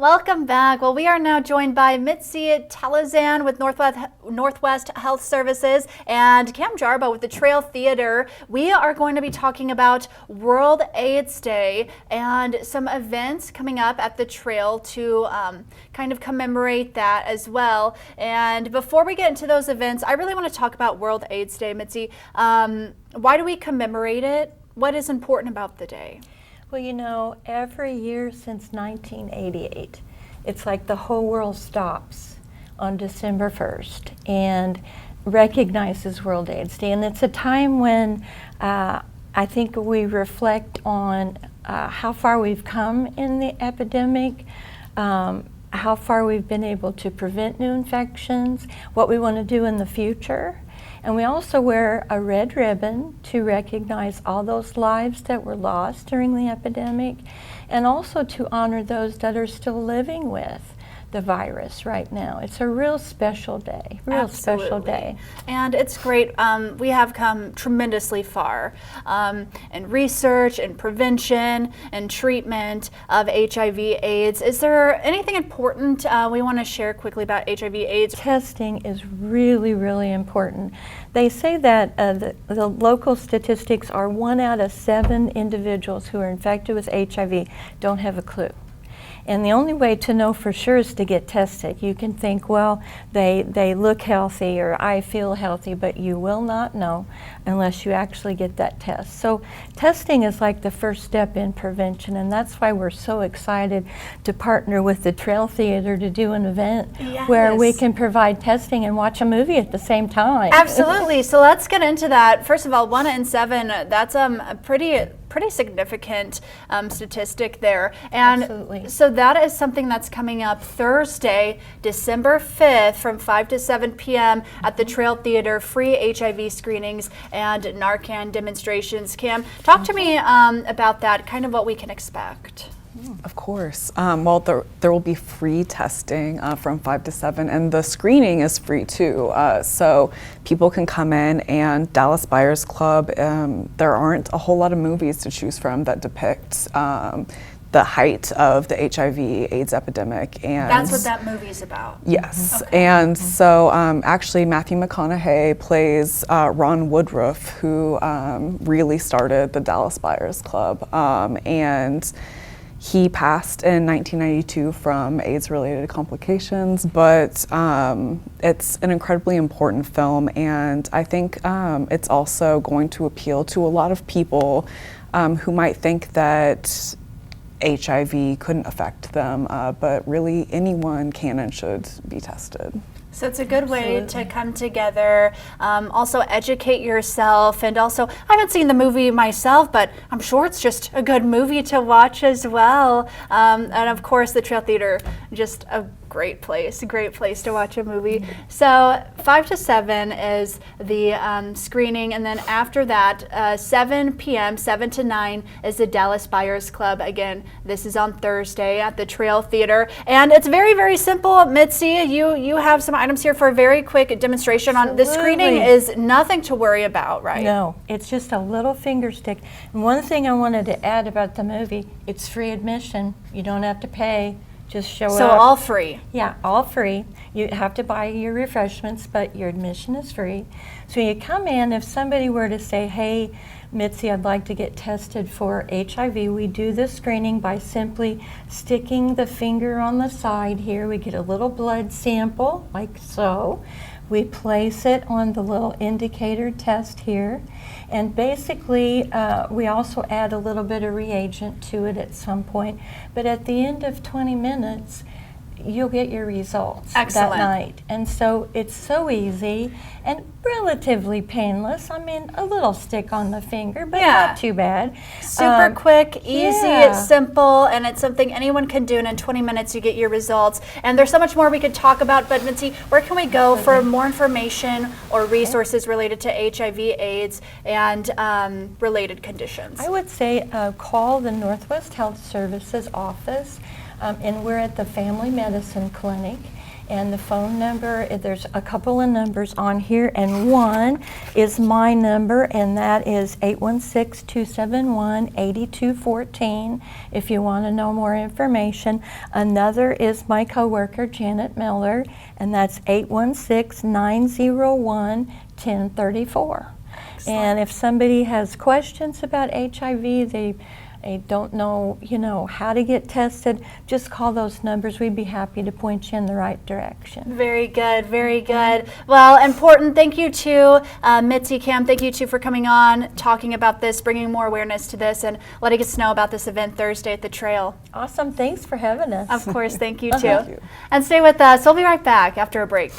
Welcome back. Well, we are now joined by Mitzi Talazan with Northwest Health Services and Cam Jarbo with the Trail Theater. We are going to be talking about World AIDS Day and some events coming up at the Trail to kind of commemorate that as well. And before we get into those events, I really want to talk about World AIDS Day, Mitzi. Why do we commemorate it? What is important about the day? Well, you know, every year since 1988, it's like the whole world stops on December 1st and recognizes World AIDS Day. And it's a time when I think we reflect on how far we've come in the epidemic, how far we've been able to prevent new infections, what we want to do in the future. And we also wear a red ribbon to recognize all those lives that were lost during the epidemic, and also to honor those that are still living with the virus right now. It's a real special day, special day. And it's great. We have come tremendously far in research and prevention and treatment of HIV/AIDS. Is there anything important we want to share quickly about HIV/AIDS? Testing is really, really important. They say that the local statistics are 1 out of 7 individuals who are infected with HIV don't have a clue. And the only way to know for sure is to get tested. You can think, well, they look healthy or I feel healthy, but you will not know unless you actually get that test. So testing is like the first step in prevention, and that's why we're so excited to partner with the Trail Theater to do an event where we can provide testing and watch a movie at the same time. Absolutely. So let's get into that. First of all, 1 in 7, that's a pretty significant statistic there. And Absolutely. So that is something that's coming up Thursday, December 5th from 5 to 7 p.m. at the Trail Theater, free HIV screenings and Narcan demonstrations. Cam, talk to me about that, kind of what we can expect. Of course. Well, there will be free testing from 5 to 7, and the screening is free too. So people can come in, and Dallas Buyers Club, there aren't a whole lot of movies to choose from that depict the height of the HIV/AIDS epidemic. And that's what that movie's about. Yes. Okay. And so actually Matthew McConaughey plays Ron Woodruff, who really started the Dallas Buyers Club. And he passed in 1992 from AIDS-related complications, but it's an incredibly important film, and I think it's also going to appeal to a lot of people who might think that HIV couldn't affect them, but really anyone can and should be tested. So it's a good way to come together, also educate yourself, and also, I haven't seen the movie myself, but I'm sure it's just a good movie to watch as well. And of course, the Trail Theater, just a great place to watch a movie. So 5 to 7 is the screening, and then after that, 7 p.m., 7 to 9 is the Dallas Buyers Club. Again, this is on Thursday at the Trail Theater, and it's very, very simple. Mitzi, you have some items here for a very quick demonstration on the screening. Is nothing to worry about, right? No, it's just a little finger stick. And one thing I wanted to add about the movie, it's free admission. You don't have to pay. Just show up. So all free? Yeah, all free. You have to buy your refreshments, but your admission is free. So you come in, if somebody were to say, hey, Mitzi, I'd like to get tested for HIV, we do the screening by simply sticking the finger on the side here. We get a little blood sample, like so. We place it on the little indicator test here. And basically, we also add a little bit of reagent to it at some point. But at the end of 20 minutes, you'll get your results that night. And so it's so easy and relatively painless. I mean, a little stick on the finger, but not too bad. Super quick, easy, it's simple, and it's something anyone can do, and in 20 minutes you get your results. And there's so much more we could talk about, but Mitzi, where can we go for more information or resources related to HIV/AIDS and related conditions? I would say call the Northwest Health Services office. And we're at the Family Medicine Clinic, And the phone number, there's a couple of numbers on here, and one is my number, and that is 816-271-8214 if you want to know more information. Another is my coworker, Janet Miller, and that's 816-901-1034. And if somebody has questions about HIV, they don't know, how to get tested, just call those numbers. We'd be happy to point you in the right direction. Very good, very good. Well, important. Thank you to Mitzi, Cam. Thank you too for coming on, talking about this, bringing more awareness to this, and letting us know about this event Thursday at the Trail. Awesome. Thanks for having us. Of course, thank you too. Thank you. And stay with us. We'll be right back after a break.